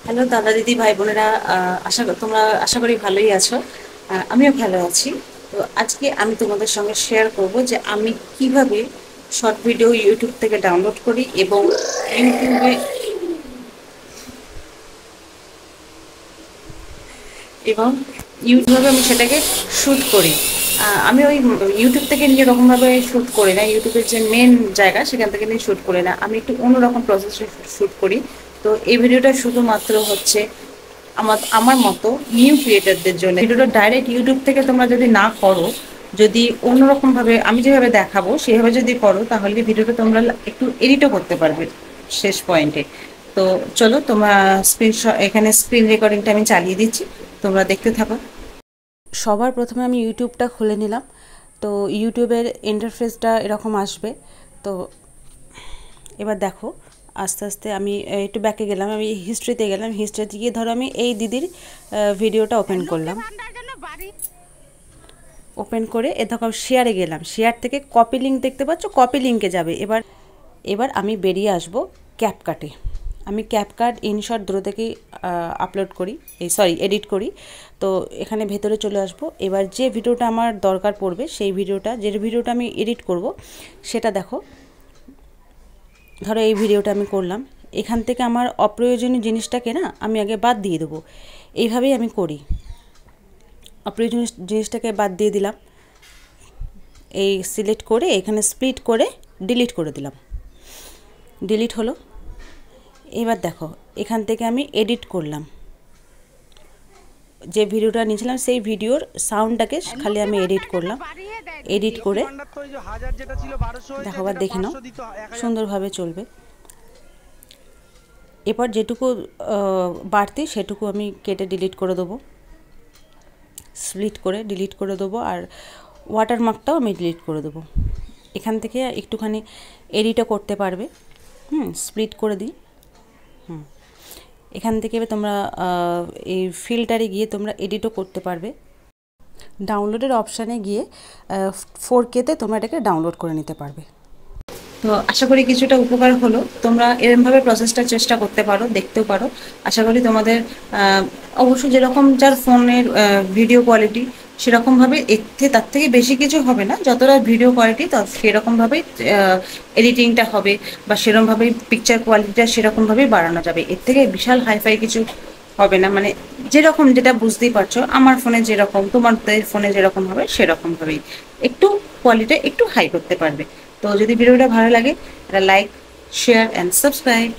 Hello দাদা দিদি ভাই বোনেরা, তোমরা আশা করি ভালোই আছো। আমিও ভালো আছি। তো আজকে আমি তোমাদের সঙ্গে শেয়ার করব যে আমি কিভাবে শর্ট ভিডিও ইউটিউব থেকে ডাউনলোড করি এবং ইউটিউবে এবং ইউটিউবে আমি সেটাকে শ্যুট করি। আমি ওই ইউটিউব থেকে নিয়ে রকমভাবে শ্যুট করি না, ইউটিউবের যে মেন জায়গা সেখান থেকে নিয়ে শ্যুট করি না, আমি একটু অন্যরকম প্রসেসে শ্যুট করি। তো এই ভিডিওটা শুধুমাত্র হচ্ছে আমার আমার মতো নিউ ক্রিয়েটারদের জন্য। ভিডিওটা ডাইরেক্ট ইউটিউব থেকে তোমরা যদি না করো, যদি অন্যরকমভাবে আমি যেভাবে দেখাবো সেভাবে যদি করো, তাহলে ভিডিওটা তোমরা একটু এডিটও করতে পারবে শেষ পয়েন্টে। তো চলো, তোমরা এখানে স্ক্রিন রেকর্ডিংটা আমি চালিয়ে দিচ্ছি, তোমরা দেখতে থাকো। সবার প্রথমে আমি ইউটিউবটা খুলে নিলাম। তো ইউটিউবের ইন্টারফেসটা এরকম আসবে। তো এবার দেখো, আস্তে আস্তে আমি একটু ব্যাকে গেলাম, আমি হিস্ট্রিতে গেলাম। হিস্ট্রিতে গিয়ে ধরো আমি এই দিদির ভিডিওটা ওপেন করলাম। ওপেন করে দেখো শেয়ারে গেলাম, শেয়ার থেকে কপি লিঙ্ক দেখতে পাচ্ছ, কপি লিঙ্কে যাবে। এবার আমি বেরিয়ে আসব ক্যাপকাটে। আমি ক্যাপকাট ইনশট দুটো থেকেই আপলোড করি, এডিট করি। তো এখানে ভেতরে চলে আসব। এবার যে ভিডিওটা আমার দরকার পড়বে, সেই ভিডিওটা, যে ভিডিওটা আমি এডিট করব সেটা দেখো। ধরো এই ভিডিওটা আমি করলাম, এখান থেকে আমার অপ্রয়োজনীয় জিনিসটাকে না আমি আগে বাদ দিয়ে দেবো। এইভাবেই আমি করি, অপ্রয়োজনীয় জিনিসটাকে বাদ দিয়ে দিলাম। এই সিলেক্ট করে এখানে স্প্লিট করে ডিলিট করে দিলাম, ডিলিট হলো। এবার দেখো এখান থেকে আমি এডিট করলাম, যে ভিডিওটা নিয়েছিলাম সেই ভিডিওর সাউন্ডটাকে খালি আমি এডিট করলাম। এডিট করে দেখো, আবার দেখে নাও, সুন্দরভাবে চলবে। এরপর যেটুকু বাড়তি সেটুকু আমি কেটে ডিলিট করে দেবো, স্প্লিট করে ডিলিট করে দেবো। আর ওয়াটারমার্কটাও আমি ডিলিট করে দেবো। এখান থেকে একটুখানি এডিটও করতে পারবে। স্প্লিট করে দিই। এখান থেকে তোমরা এই ফিল্টারে গিয়ে তোমরা এডিটও করতে পারবে। ডাউনলোডের অপশানে গিয়ে 4K-তে তোমরা এটাকে ডাউনলোড করে নিতে পারবে। তো আশা করি কিছুটা উপকার হলো। তোমরা এরকমভাবে প্রসেসটা চেষ্টা করতে পারো, দেখতেও পারো। আশা করি তোমাদের অবশ্যই যেরকম যার ফোনের ভিডিও কোয়ালিটি সেরকমভাবে, তার থেকে বেশি কিছু হবে না, যতটা ভিডিও কোয়ালিটি সেরকমভাবেই এডিটিংটা হবে, বা সেরকমভাবেই পিকচার কোয়ালিটিটা সেরকমভাবেই বাড়ানো যাবে। এর থেকে বিশাল হাইফাই কিছু হবে না, মানে যেরকম, যেটা বুঝতেই পারছো, আমার ফোনে যেরকম তোমাদের ফোনে যেরকম হবে সেরকমভাবেই একটু কোয়ালিটি একটু হাই করতে পারবে। তো যদি ভিডিওটা ভালো লাগে, একটা লাইক, শেয়ার অ্যান্ড সাবস্ক্রাইব।